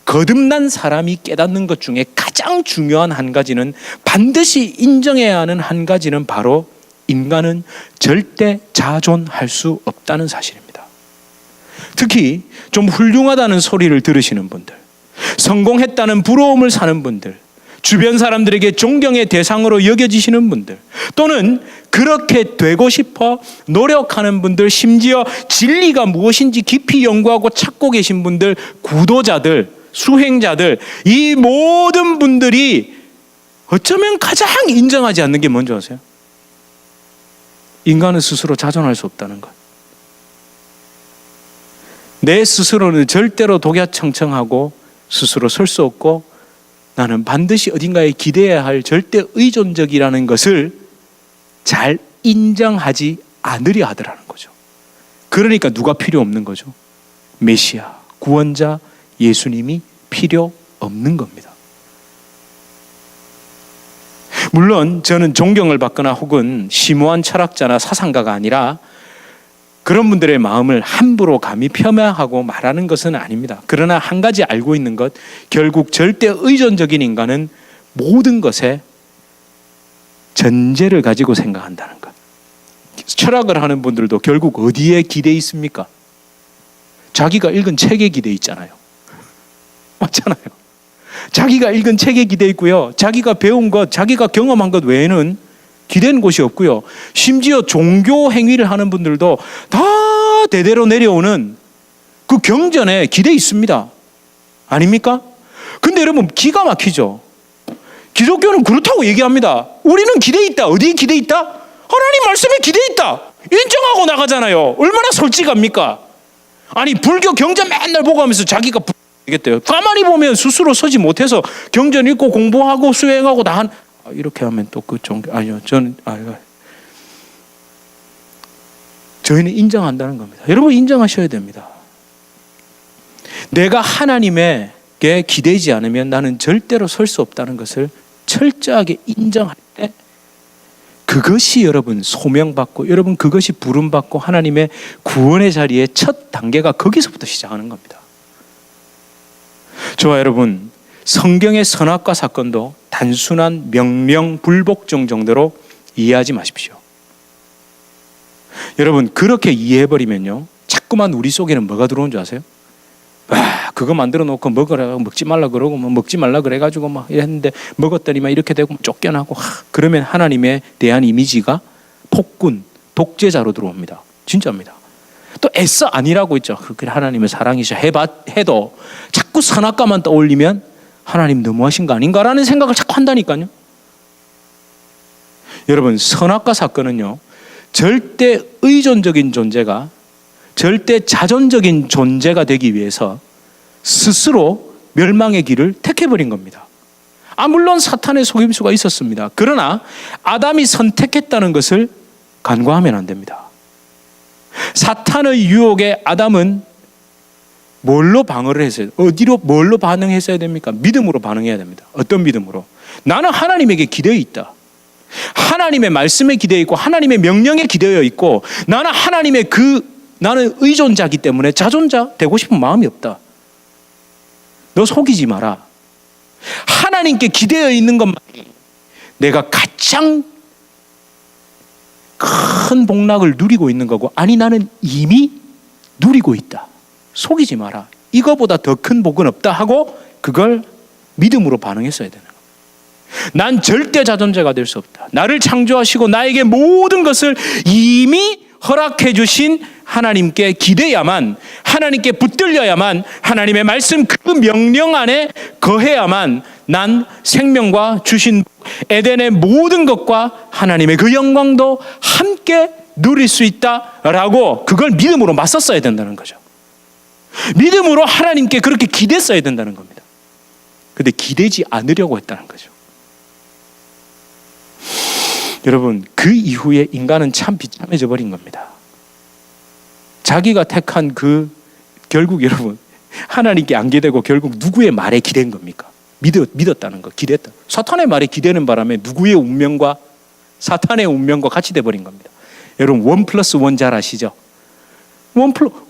거듭난 사람이 깨닫는 것 중에 가장 중요한 한 가지는, 반드시 인정해야 하는 한 가지는 바로 인간은 절대 자존할 수 없다는 사실입니다. 특히 좀 훌륭하다는 소리를 들으시는 분들, 성공했다는 부러움을 사는 분들, 주변 사람들에게 존경의 대상으로 여겨지시는 분들, 또는 그렇게 되고 싶어 노력하는 분들, 심지어 진리가 무엇인지 깊이 연구하고 찾고 계신 분들, 구도자들, 수행자들, 이 모든 분들이 어쩌면 가장 인정하지 않는 게 뭔지 아세요? 인간은 스스로 자존할 수 없다는 것. 내 스스로는 절대로 독야청청하고 스스로 설 수 없고, 나는 반드시 어딘가에 기대야 할 절대 의존적이라는 것을 잘 인정하지 않으려 하더라는 거죠. 그러니까 누가 필요 없는 거죠? 메시아, 구원자, 예수님이 필요 없는 겁니다. 물론 저는 존경을 받거나 혹은 심오한 철학자나 사상가가 아니라 그런 분들의 마음을 함부로 감히 폄하하고 말하는 것은 아닙니다. 그러나 한 가지 알고 있는 것, 결국 절대 의존적인 인간은 모든 것에 전제를 가지고 생각한다는 것. 철학을 하는 분들도 결국 어디에 기대 있습니까? 자기가 읽은 책에 기대 있잖아요. 맞잖아요. 자기가 읽은 책에 기대 있고요, 자기가 배운 것, 자기가 경험한 것 외에는 기대는 곳이 없고요. 심지어 종교 행위를 하는 분들도 다 대대로 내려오는 그 경전에 기대 있습니다. 아닙니까? 근데 여러분, 기가 막히죠. 기독교는 그렇다고 얘기합니다. 우리는 기대 있다. 어디에 기대 있다? 하나님 말씀에 기대 있다. 인정하고 나가잖아요. 얼마나 솔직합니까? 아니, 불교 경전 맨날 보고 하면서 자기가 되겠대요. 가만히 보면 스스로 서지 못해서 경전 읽고 공부하고 수행하고 다 이렇게 하면 또 그 종교, 아니요, 저희는 인정한다는 겁니다. 여러분, 인정하셔야 됩니다. 내가 하나님에게 기대지 않으면 나는 절대로 설 수 없다는 것을 철저하게 인정할 때, 그것이 여러분 소명받고, 여러분 그것이 부름받고 하나님의 구원의 자리의 첫 단계가 거기서부터 시작하는 겁니다. 저와 여러분, 성경의 선악과 사건도 단순한 명령 불복종 정도로 이해하지 마십시오. 여러분, 그렇게 이해해버리면요, 자꾸만 우리 속에는 뭐가 들어온 줄 아세요? 그거 만들어 놓고 먹으라, 먹지 말라 그러고 먹지 말라 그래가지고 막 이랬는데 먹었더니만 이렇게 되고 쫓겨나고, 그러면 하나님에 대한 이미지가 폭군, 독재자로 들어옵니다. 진짜입니다. 또 애써 아니라고 있죠. 그게 하나님의 사랑이셔 해도 자꾸 선악과만 떠올리면 하나님 너무하신 거 아닌가라는 생각을 자꾸 한다니까요. 여러분, 선악과 사건은요, 절대 의존적인 존재가 절대 자존적인 존재가 되기 위해서 스스로 멸망의 길을 택해버린 겁니다. 물론 사탄의 속임수가 있었습니다. 그러나 아담이 선택했다는 것을 간과하면 안 됩니다. 사탄의 유혹에 아담은 뭘로 방어를 했어요? 어디로, 뭘로 반응했어야 됩니까? 믿음으로 반응해야 됩니다. 어떤 믿음으로? 나는 하나님에게 기대어 있다. 하나님의 말씀에 기대어 있고 하나님의 명령에 기대어 있고, 나는 하나님의 나는 의존자이기 때문에 자존자 되고 싶은 마음이 없다. 너 속이지 마라. 하나님께 기대어 있는 것만이 내가 가장 큰 복락을 누리고 있는 거고, 아니 나는 이미 누리고 있다. 속이지 마라. 이거보다 더 큰 복은 없다 하고 그걸 믿음으로 반응했어야 되는 거예요. 난 절대 자존자가 될 수 없다. 나를 창조하시고 나에게 모든 것을 이미 허락해 주신 하나님께 기대야만, 하나님께 붙들려야만, 하나님의 말씀 그 명령 안에 거해야만 난 생명과 주신 에덴의 모든 것과 하나님의 그 영광도 함께 누릴 수 있다라고 그걸 믿음으로 맞섰어야 된다는 거죠. 믿음으로 하나님께 그렇게 기댔어야 된다는 겁니다. 근데 기대지 않으려고 했다는 거죠. 여러분, 그 이후에 인간은 참 비참해져 버린 겁니다. 자기가 택한 결국 여러분, 하나님께 안 기대고 결국 누구의 말에 기댄 겁니까? 믿었다는 거, 기댔다. 사탄의 말에 기대는 바람에 누구의 운명과 사탄의 운명과 같이 돼버린 겁니다. 여러분, 1+1 잘 아시죠?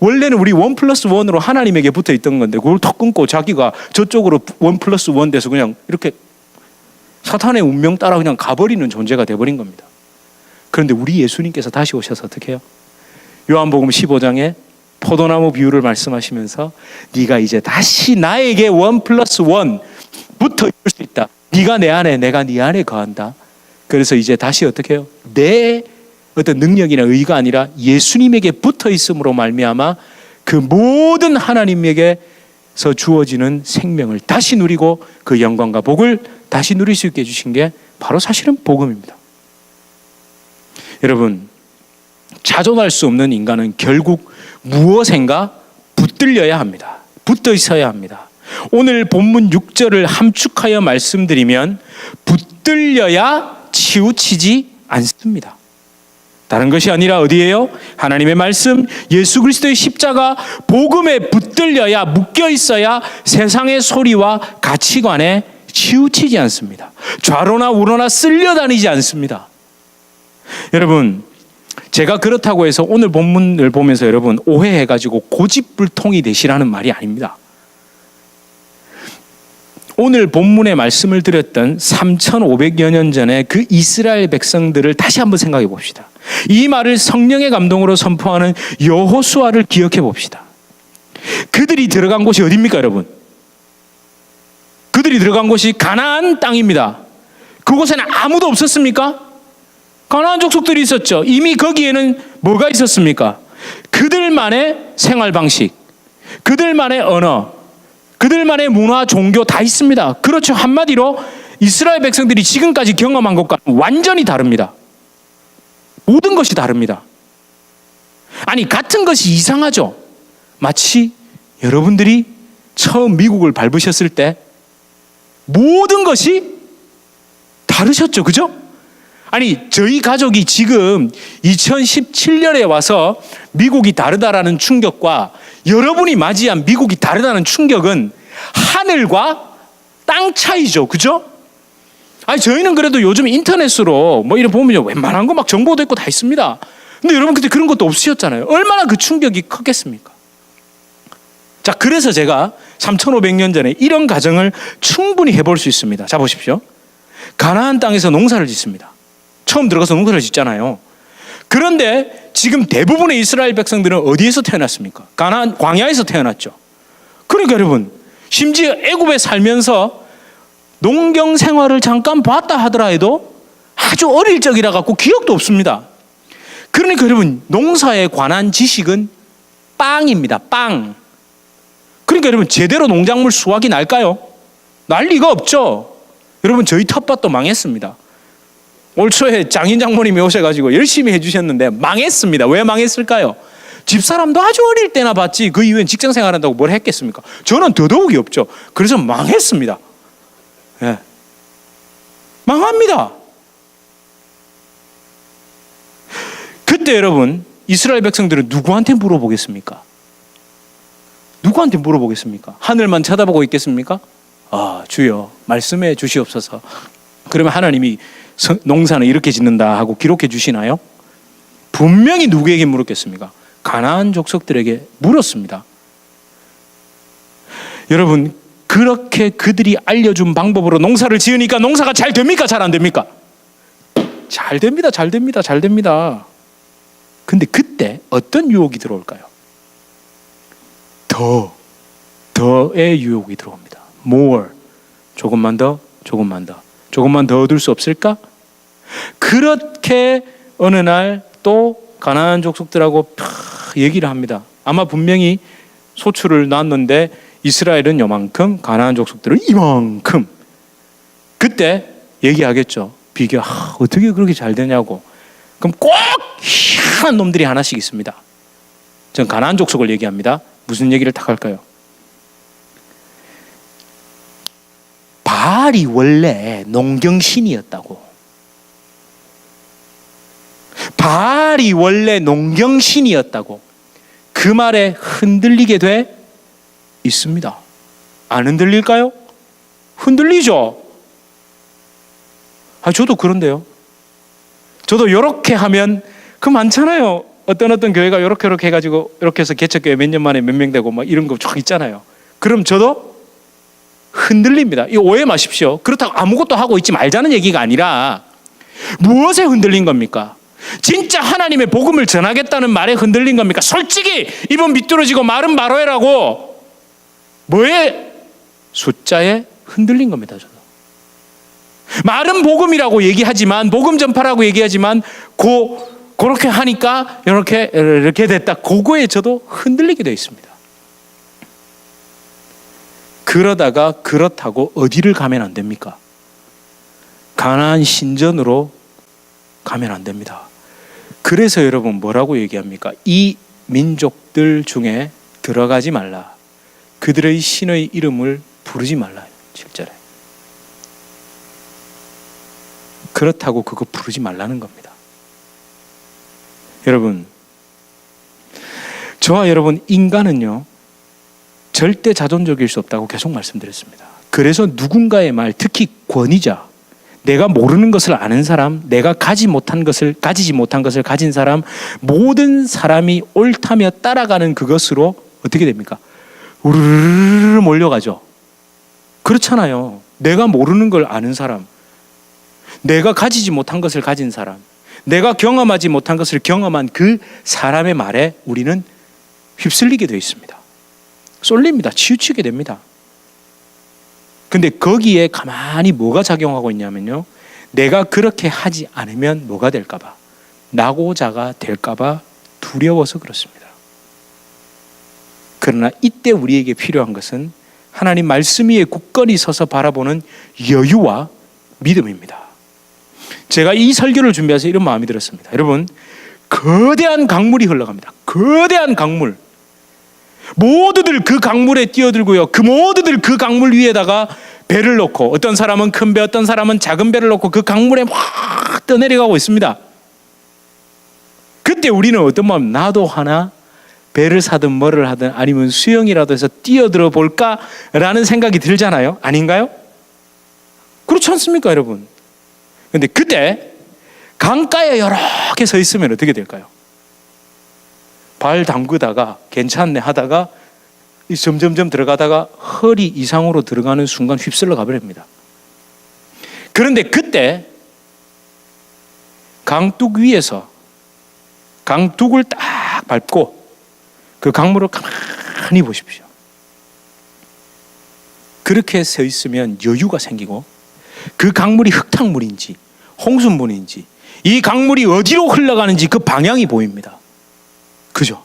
원래는 우리 1+1으로 하나님에게 붙어 있던 건데 그걸 턱 끊고 자기가 저쪽으로 1+1 돼서 그냥 이렇게 사탄의 운명 따라 그냥 가버리는 존재가 돼버린 겁니다. 그런데 우리 예수님께서 다시 오셔서 어떻게 해요? 요한복음 15장에 포도나무 비유를 말씀하시면서 네가 이제 다시 나에게 1+1 붙어 있을 수 있다. 네가 내 안에, 내가 네 안에 거한다. 그래서 이제 다시 어떻게 해요? 내 어떤 능력이나 의가 아니라 예수님에게 붙어 있음으로 말미암아 그 모든 하나님에게서 주어지는 생명을 다시 누리고 그 영광과 복을 다시 누릴 수 있게 해주신 게 바로 사실은 복음입니다. 여러분, 자존할 수 없는 인간은 결국 무엇인가 붙들려야 합니다. 붙어 있어야 합니다. 오늘 본문 6절을 함축하여 말씀드리면 붙들려야 치우치지 않습니다. 다른 것이 아니라 어디예요? 하나님의 말씀, 예수 그리스도의 십자가, 복음에 붙들려야, 묶여 있어야 세상의 소리와 가치관에 치우치지 않습니다. 좌로나 우로나 쓸려다니지 않습니다. 여러분, 제가 그렇다고 해서 오늘 본문을 보면서 여러분 오해해가지고 고집불통이 되시라는 말이 아닙니다. 오늘 본문의 말씀을 드렸던 3,500여 년 전에 그 이스라엘 백성들을 다시 한번 생각해 봅시다. 이 말을 성령의 감동으로 선포하는 여호수아를 기억해 봅시다. 그들이 들어간 곳이 어디입니까, 여러분? 그들이 들어간 곳이 가나안 땅입니다. 그곳에는 아무도 없었습니까? 가나안 족속들이 있었죠. 이미 거기에는 뭐가 있었습니까? 그들만의 생활 방식, 그들만의 언어, 그들만의 문화, 종교 다 있습니다. 그렇죠. 한마디로 이스라엘 백성들이 지금까지 경험한 것과 완전히 다릅니다. 모든 것이 다릅니다. 아니, 같은 것이 이상하죠. 마치 여러분들이 처음 미국을 밟으셨을 때 모든 것이 다르셨죠. 그죠? 아니, 저희 가족이 지금 2017년에 와서 미국이 다르다라는 충격과 여러분이 맞이한 미국이 다르다는 충격은 하늘과 땅 차이죠. 그죠? 아니, 저희는 그래도 요즘 인터넷으로 뭐 이런 보면 웬만한 거 막 정보도 있고 다 있습니다. 근데 여러분 그때 그런 것도 없으셨잖아요. 얼마나 그 충격이 컸겠습니까? 자, 그래서 제가 3,500년 전에 이런 가정을 충분히 해볼 수 있습니다. 자, 보십시오. 가나안 땅에서 농사를 짓습니다. 처음 들어가서 농사를 짓잖아요. 그런데 지금 대부분의 이스라엘 백성들은 어디에서 태어났습니까? 가나안 광야에서 태어났죠. 그러니까 여러분, 심지어 애굽에 살면서 농경 생활을 잠깐 봤다 하더라도 아주 어릴 적이라 갖고 기억도 없습니다. 그러니까 여러분, 농사에 관한 지식은 빵입니다. 빵. 그러니까 여러분, 제대로 농작물 수확이 날까요? 날 리가 없죠. 여러분, 저희 텃밭도 망했습니다. 올 초에 장인 장모님이 오셔가지고 열심히 해주셨는데 망했습니다. 왜 망했을까요? 집사람도 아주 어릴 때나 봤지 그 이후엔 직장 생활한다고 뭘 했겠습니까? 저는 더더욱이 없죠. 그래서 망했습니다. 예. 망합니다. 그때 여러분, 이스라엘 백성들은 누구한테 물어보겠습니까? 누구한테 물어보겠습니까? 하늘만 쳐다보고 있겠습니까? 아, 주여 말씀해 주시옵소서. 그러면 하나님이 농사는 이렇게 짓는다 하고 기록해 주시나요? 분명히 누구에게 물었겠습니까? 가나안 족속들에게 물었습니다. 여러분, 그렇게 그들이 알려준 방법으로 농사를 지으니까 농사가 잘 됩니까? 잘 안 됩니까? 잘 됩니다. 잘 됩니다. 잘 됩니다. 근데 그때 어떤 유혹이 들어올까요? 더의 유혹이 들어옵니다. more. 조금만 더, 조금만 더. 조금만 더 얻을 수 없을까? 그렇게 어느 날 또 가나안 족속들하고 얘기를 합니다. 아마 분명히 소출을 놨는데 이스라엘은 요만큼, 가나안 족속들은 이만큼. 그때 얘기하겠죠. 비교. 어떻게 그렇게 잘 되냐고. 그럼 꼭 희한한 놈들이 하나씩 있습니다. 전 가나안 족속을 얘기합니다. 무슨 얘기를 딱 할까요? 바알이 원래 농경신이었다고. 바알이 원래 농경신이었다고. 그 말에 흔들리게 돼 있습니다. 안 흔들릴까요? 흔들리죠. 저도 그런데요. 저도 이렇게 하면 그 많잖아요. 어떤 교회가 이렇게 해가지고 이렇게 해서 개척교회 몇 년 만에 몇 명 되고 막 이런 거 쫙 있잖아요. 그럼 저도 흔들립니다. 이거 오해 마십시오. 그렇다고 아무것도 하고 있지 말자는 얘기가 아니라 무엇에 흔들린 겁니까? 진짜 하나님의 복음을 전하겠다는 말에 흔들린 겁니까? 솔직히 입은 비뚤어지고 말은 바로 해라고. 뭐에? 숫자에 흔들린 겁니다. 저도. 말은 복음이라고 얘기하지만, 복음 전파라고 얘기하지만 그렇게 하니까 이렇게 됐다. 그거에 저도 흔들리게 되어 있습니다. 그러다가 그렇다고 어디를 가면 안 됩니까? 가나안 신전으로 가면 안 됩니다. 그래서 여러분 뭐라고 얘기합니까? 이 민족들 중에 들어가지 말라. 그들의 신의 이름을 부르지 말라. 7절에. 그렇다고 그거 부르지 말라는 겁니다. 여러분, 저와 여러분 인간은요 절대 자존적일 수 없다고 계속 말씀드렸습니다. 그래서 누군가의 말, 특히 권위자, 내가 모르는 것을 아는 사람, 내가 가지지 못한 것을 가진 사람, 모든 사람이 옳다며 따라가는 그것으로 어떻게 됩니까? 우르르르 몰려가죠. 그렇잖아요. 내가 모르는 걸 아는 사람, 내가 가지지 못한 것을 가진 사람, 내가 경험하지 못한 것을 경험한 그 사람의 말에 우리는 휩쓸리게 되어 있습니다. 쏠립니다. 치우치게 됩니다. 근데 거기에 가만히 뭐가 작용하고 있냐면요, 내가 그렇게 하지 않으면 뭐가 될까 봐, 낙오자가 될까 봐 두려워서 그렇습니다. 그러나 이때 우리에게 필요한 것은 하나님 말씀 위에 굳건히 서서 바라보는 여유와 믿음입니다. 제가 이 설교를 준비해서 이런 마음이 들었습니다. 여러분, 거대한 강물이 흘러갑니다. 거대한 강물. 모두들 그 강물에 뛰어들고요, 그 모두들 그 강물 위에다가 배를 놓고, 어떤 사람은 큰 배, 어떤 사람은 작은 배를 놓고 그 강물에 확 떠내려가고 있습니다. 그때 우리는 어떤 마음, 나도 하나 배를 사든 뭐를 하든 아니면 수영이라도 해서 뛰어들어 볼까라는 생각이 들잖아요. 아닌가요? 그렇지 않습니까, 여러분? 근데 그때 강가에 이렇게 서 있으면 어떻게 될까요? 발 담그다가 괜찮네 하다가 점점점 들어가다가 허리 이상으로 들어가는 순간 휩쓸려 가버립니다. 그런데 그때 강둑 위에서 강둑을 딱 밟고 그 강물을 가만히 보십시오. 그렇게 서 있으면 여유가 생기고, 그 강물이 흙탕물인지 홍수물인지 이 강물이 어디로 흘러가는지 그 방향이 보입니다. 그죠?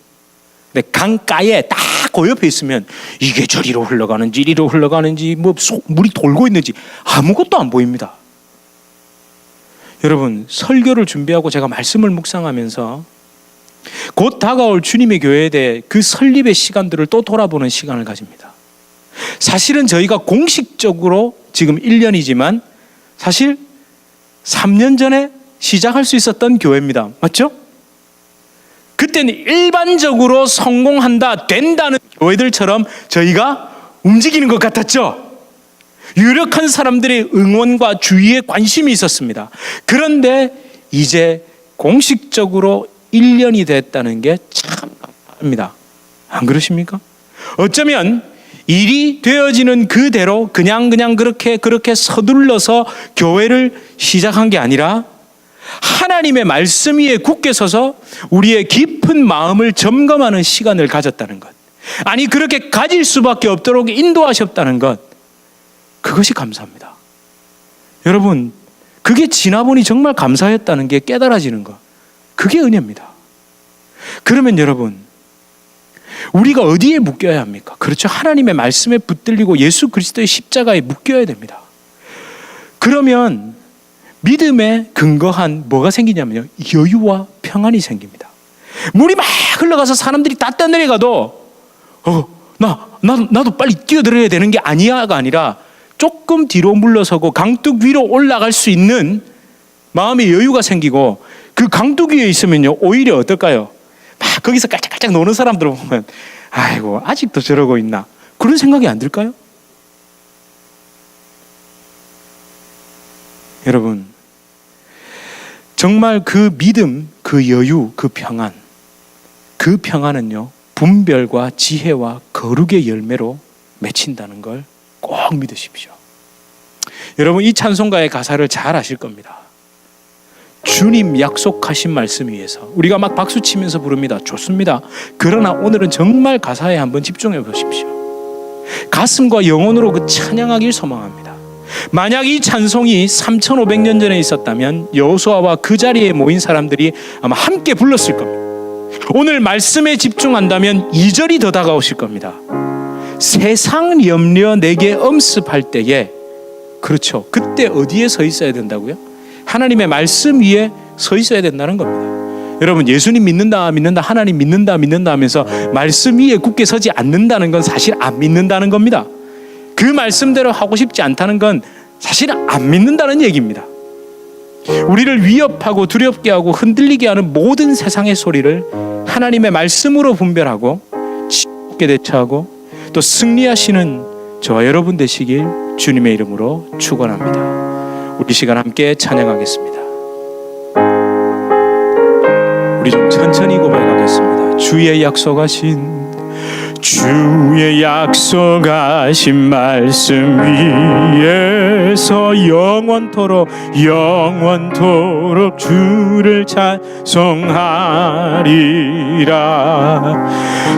근데 강가에 딱 그 옆에 있으면 이게 저리로 흘러가는지 이리로 흘러가는지 물이 돌고 있는지 아무것도 안 보입니다. 여러분, 설교를 준비하고 제가 말씀을 묵상하면서 곧 다가올 주님의 교회에 대해 그 설립의 시간들을 또 돌아보는 시간을 가집니다. 사실은 저희가 공식적으로 지금 1년이지만 사실 3년 전에 시작할 수 있었던 교회입니다. 맞죠? 그때는 일반적으로 성공한다, 된다는 교회들처럼 저희가 움직이는 것 같았죠. 유력한 사람들의 응원과 주위에 관심이 있었습니다. 그런데 이제 공식적으로 1년이 됐다는 게 참 감사합니다. 안 그러십니까? 어쩌면 일이 되어지는 그대로 그냥 그렇게 서둘러서 교회를 시작한 게 아니라 하나님의 말씀 위에 굳게 서서 우리의 깊은 마음을 점검하는 시간을 가졌다는 것, 아니 그렇게 가질 수밖에 없도록 인도하셨다는 것, 그것이 감사합니다. 여러분, 그게 지나보니 정말 감사했다는 게 깨달아지는 것, 그게 은혜입니다. 그러면 여러분, 우리가 어디에 묶여야 합니까? 그렇죠. 하나님의 말씀에 붙들리고 예수 그리스도의 십자가에 묶여야 됩니다. 그러면 믿음에 근거한 뭐가 생기냐면요, 여유와 평안이 생깁니다. 물이 막 흘러가서 사람들이 다 떠내려가도 나도 빨리 뛰어들어야 되는 게 아니야가 아니라 조금 뒤로 물러서고 강둑 위로 올라갈 수 있는 마음의 여유가 생기고, 그 강둑 위에 있으면요 오히려 어떨까요? 막 거기서 깔짝깔짝 노는 사람들을 보면 아이고 아직도 저러고 있나, 그런 생각이 안 들까요? 여러분, 정말 그 믿음, 그 여유, 그 평안은요 분별과 지혜와 거룩의 열매로 맺힌다는 걸 꼭 믿으십시오. 여러분, 이 찬송가의 가사를 잘 아실 겁니다. 주님 약속하신 말씀 위에서 우리가 막 박수 치면서 부릅니다. 좋습니다. 그러나 오늘은 정말 가사에 한번 집중해 보십시오. 가슴과 영혼으로 그 찬양하길 소망합니다. 만약 이 찬송이 3500년 전에 있었다면 여호수아와 그 자리에 모인 사람들이 아마 함께 불렀을 겁니다. 오늘 말씀에 집중한다면 2절이 더 다가오실 겁니다. 세상 염려 내게 엄습할 때에, 그렇죠, 그때 어디에 서 있어야 된다고요? 하나님의 말씀 위에 서 있어야 된다는 겁니다. 여러분, 예수님 믿는다, 하나님 믿는다 하면서 말씀 위에 굳게 서지 않는다는 건 사실 안 믿는다는 겁니다. 그 말씀대로 하고 싶지 않다는 건 사실 안 믿는다는 얘기입니다. 우리를 위협하고 두렵게 하고 흔들리게 하는 모든 세상의 소리를 하나님의 말씀으로 분별하고 지혜롭게 대처하고 또 승리하시는 저와 여러분 되시길 주님의 이름으로 축원합니다. 우리 시간 함께 찬양하겠습니다. 우리 좀 천천히 고백하겠습니다. 주의 약속하신 말씀 위에서 영원토록 주를 찬송하리라.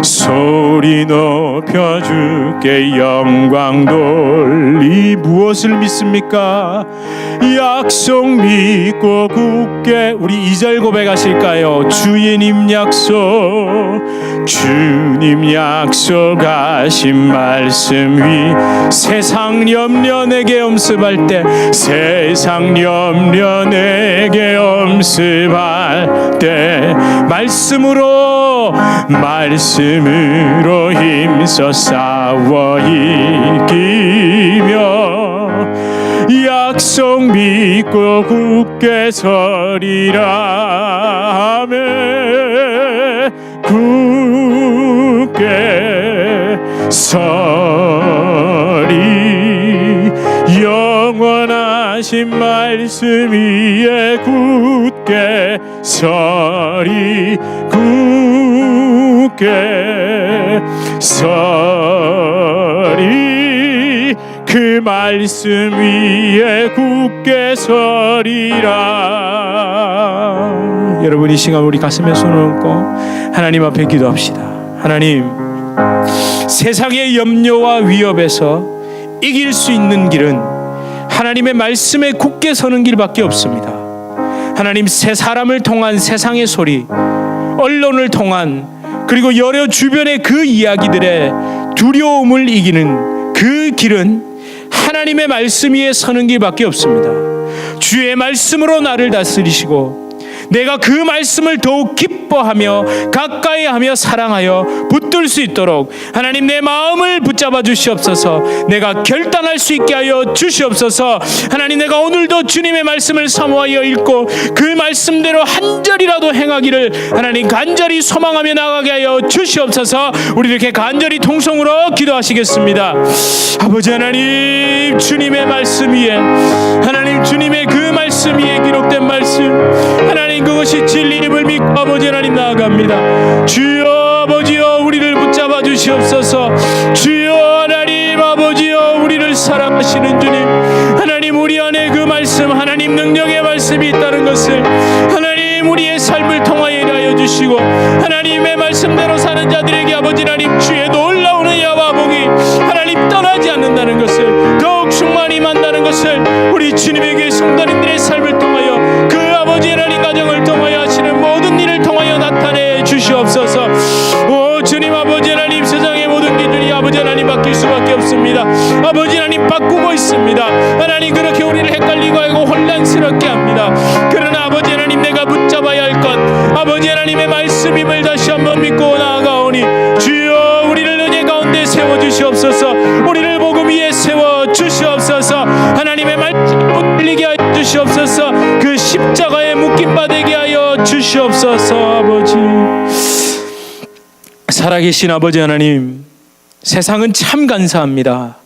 소리 높여 주께 영광 돌리. 무엇을 믿습니까? 약속 믿고 굳게. 우리 2절 고백하실까요? 주님 약속하신 말씀 위. 세상 염려 내게 엄습할 때, 말씀으로 힘써 싸워 이기며 약속 믿고 굳게 서리라. 아멘. 굳게 서리. 영원하신 말씀 위에 굳게 서리. 굳게 서리. 그 말씀 위에 굳게 서리라. 여러분, 이 시간 우리 가슴에 손을 얹고 하나님 앞에 기도합시다. 하나님, 세상의 염려와 위협에서 이길 수 있는 길은 하나님의 말씀에 굳게 서는 길밖에 없습니다. 하나님, 새 사람을 통한 세상의 소리, 언론을 통한, 그리고 여러 주변의 그 이야기들의 두려움을 이기는 그 길은 하나님의 말씀 위에 서는 길밖에 없습니다. 주의 말씀으로 나를 다스리시고 내가 그 말씀을 더욱 기뻐하며 가까이하며 사랑하여 붙들 수 있도록 하나님 내 마음을 붙잡아 주시옵소서. 내가 결단할 수 있게 하여 주시옵소서. 하나님, 내가 오늘도 주님의 말씀을 사모하여 읽고 그 말씀대로 한 절이라도 행하기를 하나님 간절히 소망하며 나가게 하여 주시옵소서. 우리 이렇게 간절히 통성으로 기도하시겠습니다. 아버지 하나님, 주님의 말씀 위에, 하나님 주님의 그 말씀 위에 기록된 말씀, 하나님 그것이 진리임을 믿고 아버지 하나님 나아갑니다. 주여 아버지여, 우리를 붙잡아 주시옵소서. 주여 하나님 아버지여, 우리를 사랑하시는 주님, 하나님 하나님 우리 안에 그 말씀, 하나님 능력의 말씀이 있다는 것을 하나님 우리의 삶을 통하여 일하여 주시고, 하나님의 말씀대로 사는 자들에게 아버지 하나님 주의 놀라운 은혜와 복이 하나님 떠나지 않는다는 것을, 더욱 충만히 임한다는 것을 우리 주님의 교회 성도님들의 삶을 통하여, 그 아버지 하나님 가정을 통하여 하시는 모든 일을 통하여 나타내 주시옵소서. 오 주님, 아버지 하나님 세상의 모든 기준이 아버지 하나님 바뀔 수밖에 없습니다. 아버지 하나님 바꾸고 있습니다. 하나님 그렇게 우리를 헷갈리고 하고 혼란스럽게 합니다. 그러나 아버지 하나님 내가 붙잡아야 할 것, 아버지 하나님의 말씀임을 다시 한번 믿고 나아가오니 주여 우리를 은혜 가운데 세워주시옵소서. 우리를 복음 위에 세워주시옵소서. 하나님의 말씀 붙들리게 하여 주시옵소서. 그 십자가에 묶임바 되게 하여 주시옵소서. 아버지, 살아계신 아버지 하나님, 세상은 참 간사합니다.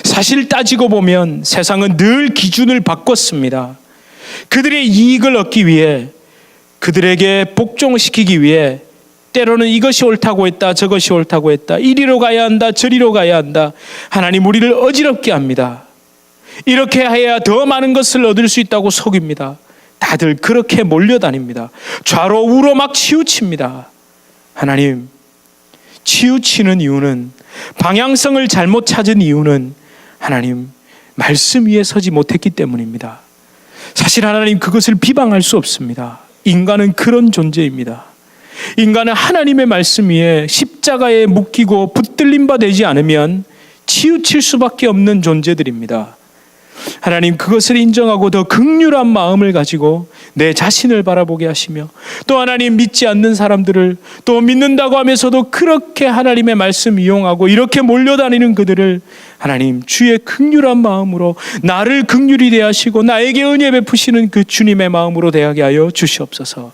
사실 따지고 보면 세상은 늘 기준을 바꿨습니다. 그들의 이익을 얻기 위해, 그들에게 복종시키기 위해 때로는 이것이 옳다고 했다, 저것이 옳다고 했다, 이리로 가야 한다, 저리로 가야 한다. 하나님 우리를 어지럽게 합니다. 이렇게 해야 더 많은 것을 얻을 수 있다고 속입니다. 다들 그렇게 몰려다닙니다. 좌로 우로 막 치우칩니다. 하나님, 치우치는 이유는, 방향성을 잘못 찾은 이유는 하나님 말씀 위에 서지 못했기 때문입니다. 사실 하나님 그것을 비방할 수 없습니다. 인간은 그런 존재입니다. 인간은 하나님의 말씀 위에 십자가에 묶이고 붙들림 바 되지 않으면 치우칠 수밖에 없는 존재들입니다. 하나님 그것을 인정하고 더 긍휼한 마음을 가지고 내 자신을 바라보게 하시며, 또 하나님 믿지 않는 사람들을 또 믿는다고 하면서도 그렇게 하나님의 말씀 이용하고 이렇게 몰려다니는 그들을 하나님 주의 긍휼한 마음으로 나를 긍휼히 대하시고 나에게 은혜 베푸시는 그 주님의 마음으로 대하게 하여 주시옵소서.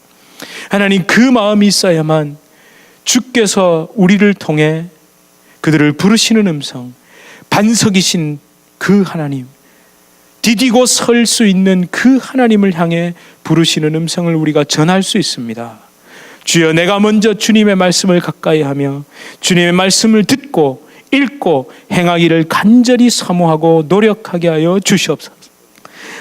하나님 그 마음이 있어야만 주께서 우리를 통해 그들을 부르시는 음성, 반석이신 그 하나님, 디디고 설 수 있는 그 하나님을 향해 부르시는 음성을 우리가 전할 수 있습니다. 주여, 내가 먼저 주님의 말씀을 가까이 하며 주님의 말씀을 듣고 읽고 행하기를 간절히 사모하고 노력하게 하여 주시옵소서.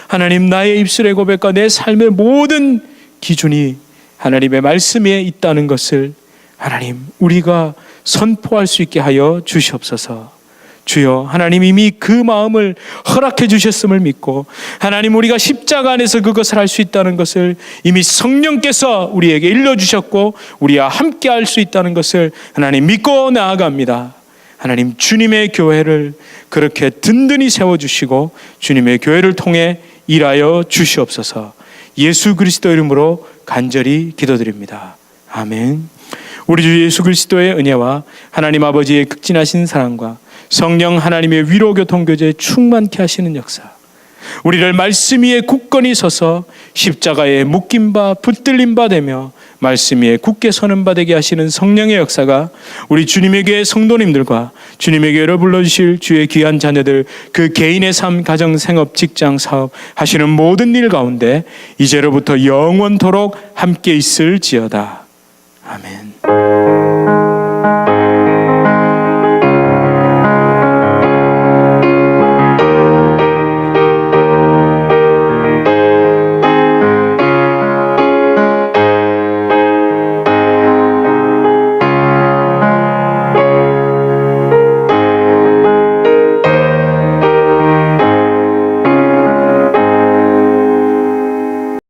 하나님, 나의 입술의 고백과 내 삶의 모든 기준이 하나님의 말씀에 있다는 것을 하나님 우리가 선포할 수 있게 하여 주시옵소서. 주여, 하나님 이미 그 마음을 허락해 주셨음을 믿고, 하나님 우리가 십자가 안에서 그것을 할 수 있다는 것을 이미 성령께서 우리에게 일러주셨고 우리와 함께 할 수 있다는 것을 하나님 믿고 나아갑니다. 하나님 주님의 교회를 그렇게 든든히 세워주시고 주님의 교회를 통해 일하여 주시옵소서. 예수 그리스도 이름으로 간절히 기도드립니다. 아멘. 우리 주 예수 그리스도의 은혜와 하나님 아버지의 극진하신 사랑과 성령 하나님의 위로 교통 교제 충만케 하시는 역사, 우리를 말씀 위에 굳건히 서서 십자가에 묶임 바 붙들림 바 되며 말씀 위에 굳게 서는 바 되게 하시는 성령의 역사가 우리 주님의 교회 성도님들과 주님의 교회를 불러주실 주의 귀한 자녀들, 그 개인의 삶, 가정, 생업, 직장, 사업 하시는 모든 일 가운데 이제로부터 영원토록 함께 있을지어다. 아멘.